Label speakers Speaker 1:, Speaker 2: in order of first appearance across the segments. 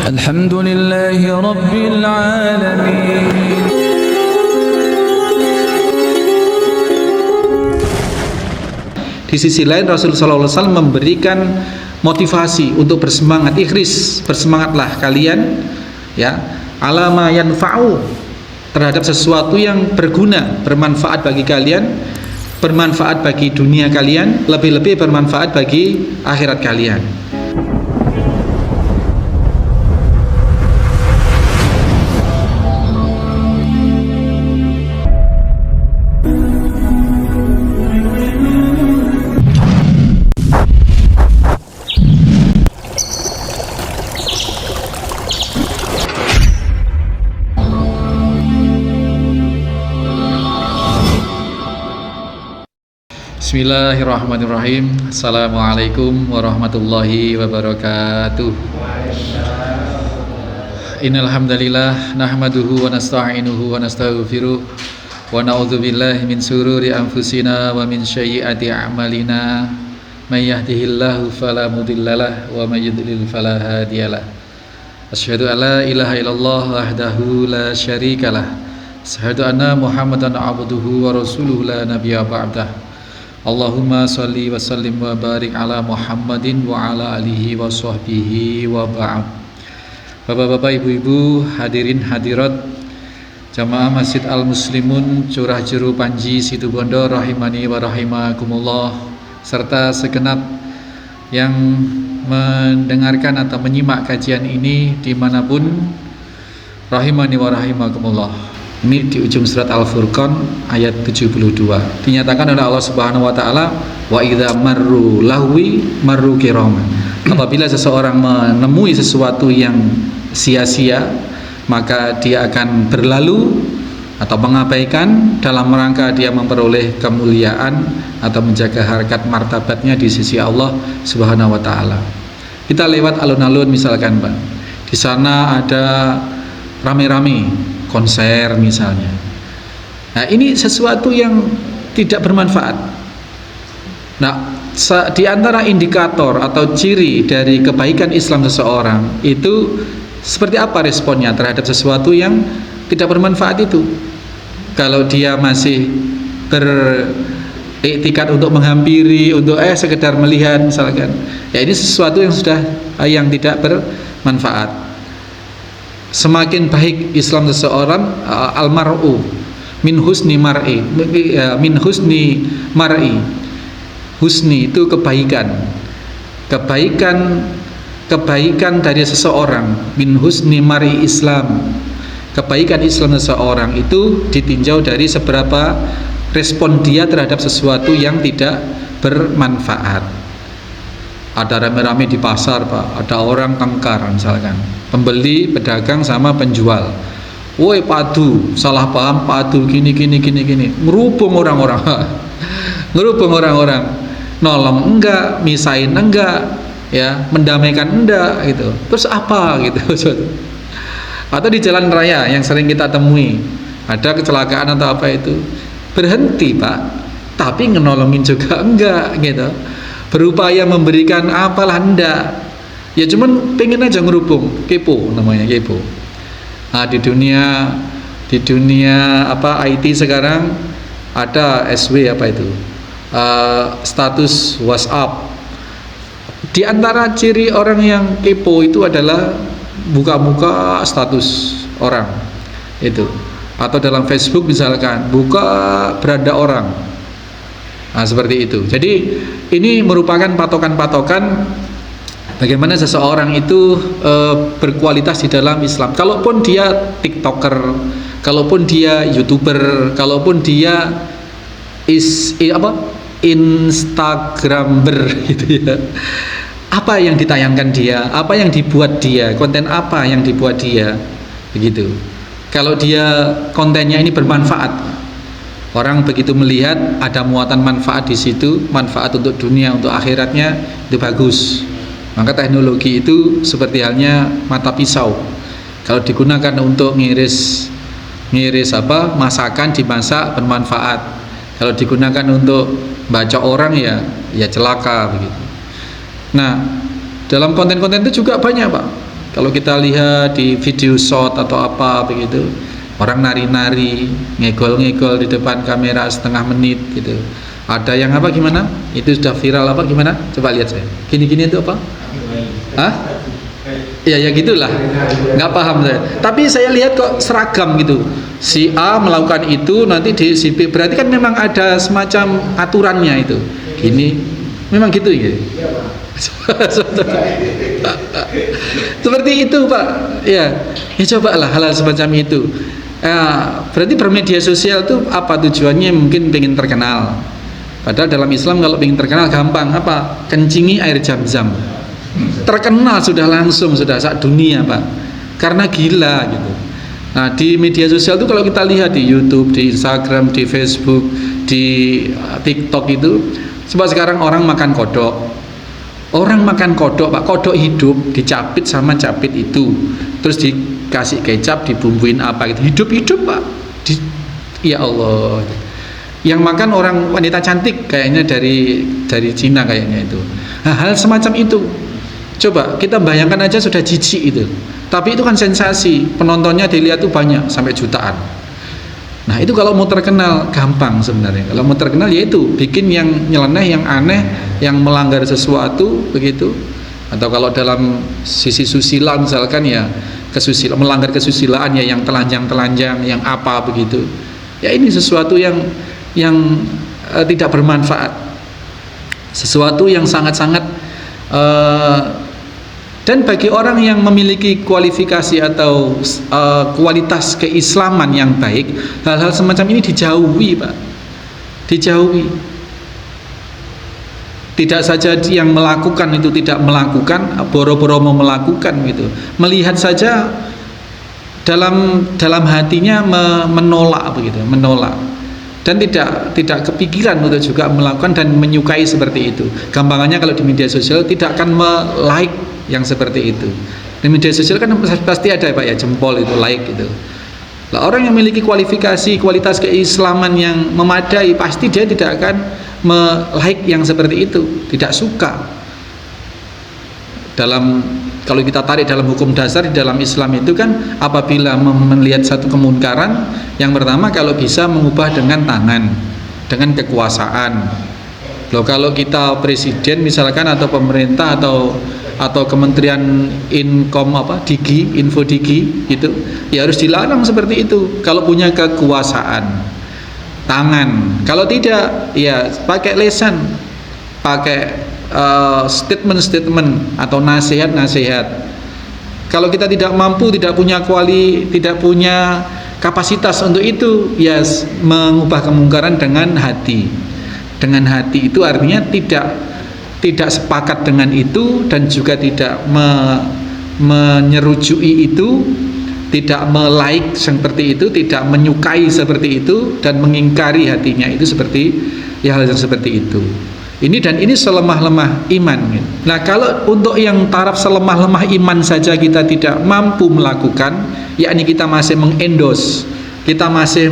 Speaker 1: Alhamdulillahi Rabbil Alamin.
Speaker 2: Di sisi lain Rasulullah SAW memberikan motivasi untuk bersemangat, ikhris, bersemangatlah kalian ya, alama yanfa'u, terhadap sesuatu yang berguna, bermanfaat bagi kalian, bermanfaat bagi dunia kalian, lebih-lebih bermanfaat bagi akhirat kalian. Bismillahirrahmanirrahim. Assalamualaikum warahmatullahi wabarakatuh. Innal hamdalillah nahmaduhu wa nasta'inuhu wa nastaghfiruh wa na'udzubillahi min shururi anfusina wa min sayyiati a'malina. May yahdihillahu fala mudhillalah wa may yudlil fala hadiyalah. Asyhadu an la ilaha illallah wahdahu la syarikalah. Asyhadu anna Muhammadan abduhu wa rasuluhu la nabiyya ba'dah. Allahumma salli wa sallim wa barik ala Muhammadin wa ala alihi wa sahbihi wa ba'd. Bapak-bapak, ibu-ibu, hadirin hadirat jamaah Masjid Al-Muslimun Curah Jeru Panji Situbondo rahimani wa rahimakumullah, serta segenap yang mendengarkan atau menyimak kajian ini dimanapun rahimani wa rahimakumullah. Ini di ujung surat Al-Furqan ayat 72 dinyatakan oleh Allah Subhanahu wa taala, wa idza marru lahwi marru kiraman. Apabila seseorang menemui sesuatu yang sia-sia, maka dia akan berlalu atau mengabaikan dalam rangka dia memperoleh kemuliaan atau menjaga harkat martabatnya di sisi Allah Subhanahu wa taala. Kita lewat alun-alun misalkan, Pak. Di sana ada rame-rame konser misalnya. Nah, ini sesuatu yang tidak bermanfaat. Nah, di antara indikator atau ciri dari kebaikan Islam seseorang itu seperti apa responnya terhadap sesuatu yang tidak bermanfaat itu. Kalau dia masih beriktikad untuk menghampiri, untuk sekedar melihat misalkan, ya ini sesuatu yang sudah yang tidak bermanfaat. Semakin baik Islam seseorang, almar'u min husni mar'i, min husni mar'i. Husni itu kebaikan, kebaikan dari seseorang. Min husni mar'i Islam, kebaikan Islam seseorang itu ditinjau dari seberapa respon dia terhadap sesuatu yang tidak bermanfaat. Ada rame-rame di pasar, Pak, ada orang tengkar misalkan, pembeli, pedagang sama penjual. Woi padu, salah paham padu gini, ngerubung orang-orang. Ngerubung orang-orang, nolong enggak, misain enggak, ya, mendamaikan enggak gitu. Terus apa gitu. Atau di jalan raya yang sering kita temui, ada kecelakaan atau apa itu, berhenti, Pak, tapi ngenolongin juga enggak gitu. Berupaya memberikan apalah enggak, ya cuman pengen aja ngerubung, kepo namanya, kepo. Nah, di dunia apa IT sekarang ada SW apa itu, status WhatsApp. Di antara ciri orang yang kepo itu adalah buka-buka status orang itu, atau dalam Facebook misalkan buka beranda orang. Nah, seperti itu. Jadi ini merupakan patokan-patokan bagaimana seseorang itu berkualitas di dalam Islam. Kalaupun dia TikToker, kalaupun dia YouTuber, kalaupun dia Instagramer gitu ya. Apa yang ditayangkan dia, apa yang dibuat dia, konten apa yang dibuat dia, begitu. Kalau dia kontennya ini bermanfaat, orang begitu melihat ada muatan manfaat di situ, manfaat untuk dunia, untuk akhiratnya, itu bagus. Maka teknologi itu seperti halnya mata pisau. Kalau digunakan untuk ngiris masakan, dimasak bermanfaat. Kalau digunakan untuk baca orang ya celaka begitu. Nah, dalam konten-konten itu juga banyak, Pak. Kalau kita lihat di video shot atau apa begitu, orang nari-nari, ngegol-ngegol di depan kamera setengah menit gitu. Ada yang apa gimana? Itu sudah viral apa gimana? Coba lihat saya. Gini-gini itu apa? Hah? Ya gitulah. Nggak paham saya. Tapi saya lihat kok seragam gitu. Si A melakukan itu, nanti di si B. Berarti kan memang ada semacam aturannya itu. Gini, memang gitu ya. Seperti itu Pak. Ya cobalah hal-hal semacam itu. Berarti bermedia sosial itu apa tujuannya? Mungkin pengen terkenal. Padahal dalam Islam kalau pengen terkenal gampang, apa? Kencingi air zam-zam. Terkenal sudah langsung, sudah sak dunia Pak. Karena gila gitu. Nah di media sosial itu kalau kita lihat di YouTube, di Instagram, di Facebook, di TikTok itu, sebab sekarang orang makan kodok. Orang makan kodok Pak, kodok hidup dicapit sama capit itu, terus dikasih kecap, dibumbuin apa gitu, hidup-hidup Pak. Ya Allah. Yang makan orang wanita cantik kayaknya dari Cina kayaknya itu. Nah, hal semacam itu. Coba kita bayangkan aja sudah jijik itu. Tapi itu kan sensasi, penontonnya dilihat tuh banyak sampai jutaan. Nah itu kalau mau terkenal gampang sebenarnya. Kalau mau terkenal yaitu bikin yang nyeleneh, yang aneh, yang melanggar sesuatu begitu. Atau kalau dalam sisi susila misalkan ya melanggar kesusilaan ya, yang telanjang-telanjang, yang apa begitu. Ya ini sesuatu yang tidak bermanfaat. Sesuatu yang sangat-sangat dan bagi orang yang memiliki kualifikasi atau kualitas keislaman yang baik, hal-hal semacam ini dijauhi Pak, dijauhi. Tidak saja yang melakukan itu tidak melakukan, boro-boro mau melakukan gitu, melihat saja dalam hatinya menolak begitu, menolak. Dan tidak kepikiran untuk juga melakukan dan menyukai seperti itu. Gampangannya kalau di media sosial tidak akan like yang seperti itu. Di media sosial kan pasti ada Pak ya, jempol itu, like gitu. Lah orang yang memiliki kualitas keislaman yang memadai, pasti dia tidak akan like yang seperti itu, tidak suka. Kalau kita tarik dalam hukum dasar di dalam Islam itu kan, apabila melihat satu kemunkaran, yang pertama kalau bisa mengubah dengan tangan, dengan kekuasaan. Loh kalau kita presiden misalkan, atau pemerintah atau kementerian info digi gitu, ya harus dilarang seperti itu kalau punya kekuasaan. Tangan, kalau tidak ya pakai lesan, pakai statement atau nasihat. Kalau kita tidak mampu, tidak punya kapasitas untuk itu, ya mengubah kemungkaran dengan hati. Dengan hati itu artinya tidak sepakat dengan itu, dan juga tidak menyerujui itu, tidak melike seperti itu, tidak menyukai seperti itu, dan mengingkari hatinya itu seperti hal yang seperti itu. Ini selemah-lemah iman. Nah kalau untuk yang taraf selemah-lemah iman saja kita tidak mampu melakukan, yakni kita masih mengendorse, kita masih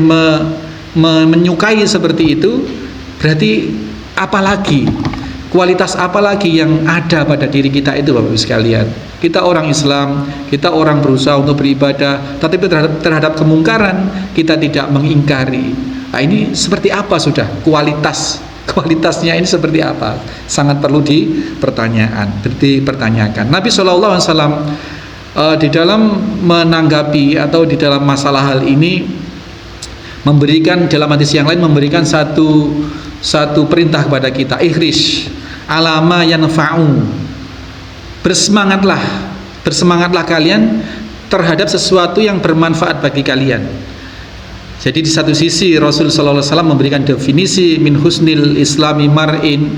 Speaker 2: menyukai seperti itu, berarti apalagi, kualitas apalagi yang ada pada diri kita itu Bapak Ibu sekalian. Kita orang Islam, kita orang berusaha untuk beribadah, tapi terhadap kemungkaran kita tidak mengingkari. Nah ini seperti apa sudah kualitasnya ini seperti apa? Sangat perlu dipertanyakan. Nabi SAW di dalam menanggapi atau di dalam masalah hal ini memberikan, dalam hadis yang lain memberikan satu perintah kepada kita, ihris alama yanfa'u, bersemangatlah kalian terhadap sesuatu yang bermanfaat bagi kalian. Jadi di satu sisi Rasul sallallahu alaihi wasallam memberikan definisi min husnil islami mar'in,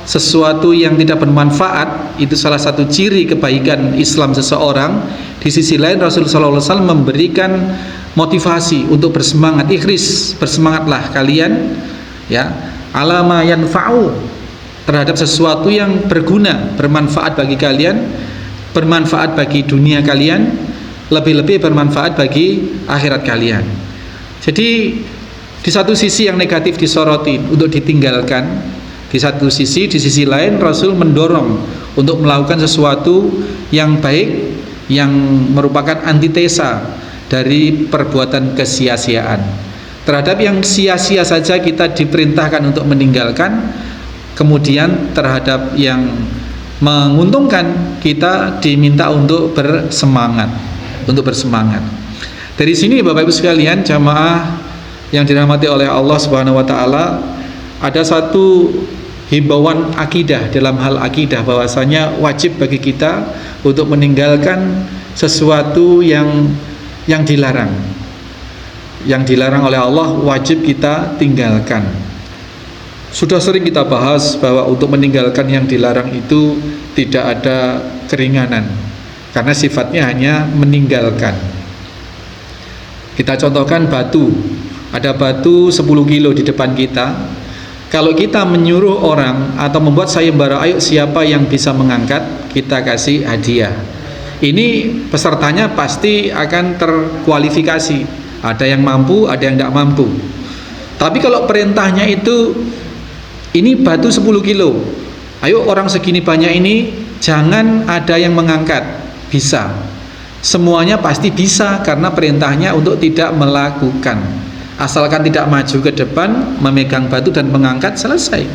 Speaker 2: sesuatu yang tidak bermanfaat itu salah satu ciri kebaikan Islam seseorang. Di sisi lain Rasul sallallahu alaihi wasallam memberikan motivasi untuk bersemangat, ikhris, bersemangatlah kalian ya, alama yanfa'u, terhadap sesuatu yang berguna, bermanfaat bagi kalian, bermanfaat bagi dunia kalian, lebih-lebih bermanfaat bagi akhirat kalian. Jadi di satu sisi yang negatif disorotin untuk ditinggalkan, di satu sisi, di sisi lain Rasul mendorong untuk melakukan sesuatu yang baik, yang merupakan antitesa dari perbuatan kesia-siaan. Terhadap yang sia-sia saja kita diperintahkan untuk meninggalkan, kemudian terhadap yang menguntungkan kita diminta untuk bersemangat, Dari sini Bapak Ibu sekalian, jamaah yang dirahmati oleh Allah Subhanahu wa taala, ada satu himbauan akidah dalam hal akidah, bahwasanya wajib bagi kita untuk meninggalkan sesuatu yang dilarang. Yang dilarang oleh Allah wajib kita tinggalkan. Sudah sering kita bahas bahwa untuk meninggalkan yang dilarang itu tidak ada keringanan, karena sifatnya hanya meninggalkan. Kita contohkan batu. Ada batu 10 kilo di depan kita. Kalau kita menyuruh orang atau membuat sayembara, ayo siapa yang bisa mengangkat, kita kasih hadiah. Ini pesertanya pasti akan terkualifikasi. Ada yang mampu, ada yang tidak mampu. Tapi kalau perintahnya itu, ini batu 10 kilo, ayo orang segini banyak ini, jangan ada yang mengangkat. Bisa. Semuanya pasti bisa, karena perintahnya untuk tidak melakukan. Asalkan tidak maju ke depan, memegang batu dan mengangkat, selesai.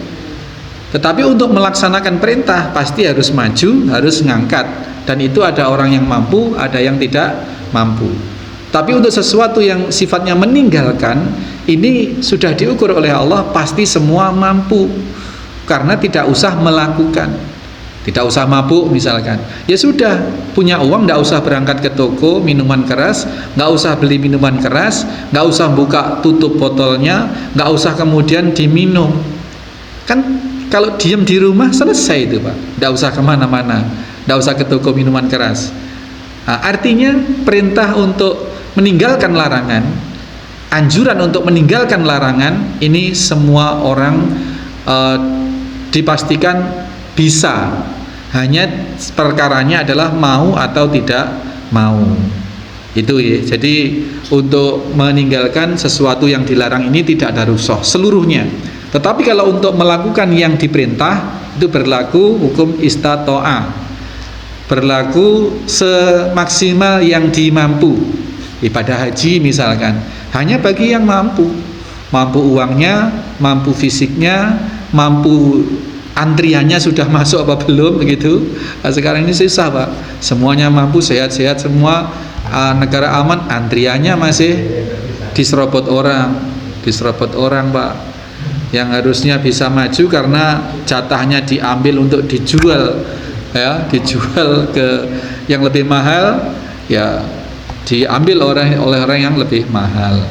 Speaker 2: Tetapi untuk melaksanakan perintah, pasti harus maju, harus ngangkat. Dan itu ada orang yang mampu, ada yang tidak mampu. Tapi untuk sesuatu yang sifatnya meninggalkan, ini sudah diukur oleh Allah, pasti semua mampu. Karena tidak usah melakukan, tidak usah mabuk misalkan. Ya sudah, punya uang, tidak usah berangkat ke toko minuman keras, nggak usah beli minuman keras, nggak usah buka tutup botolnya, nggak usah kemudian diminum. Kan kalau diam di rumah selesai itu Pak, tidak usah kemana-mana, tidak usah ke toko minuman keras. Nah, artinya perintah untuk meninggalkan larangan, anjuran untuk meninggalkan larangan, ini semua orang dipastikan bisa. Hanya perkaranya adalah mau atau tidak mau. Itu ya. Jadi untuk meninggalkan sesuatu yang dilarang ini tidak ada rukhsah seluruhnya. Tetapi kalau untuk melakukan yang diperintah, itu berlaku hukum istato'a, berlaku semaksimal yang dimampu. Ibadah haji misalkan, hanya bagi yang mampu uangnya, mampu fisiknya, mampu antriannya sudah masuk apa belum begitu. Nah, sekarang ini susah Pak, semuanya mampu, sehat-sehat semua, negara aman, antriannya masih diserobot orang Pak, yang harusnya bisa maju karena jatahnya diambil untuk dijual, ya, dijual ke yang lebih mahal, ya diambil oleh orang yang lebih mahal.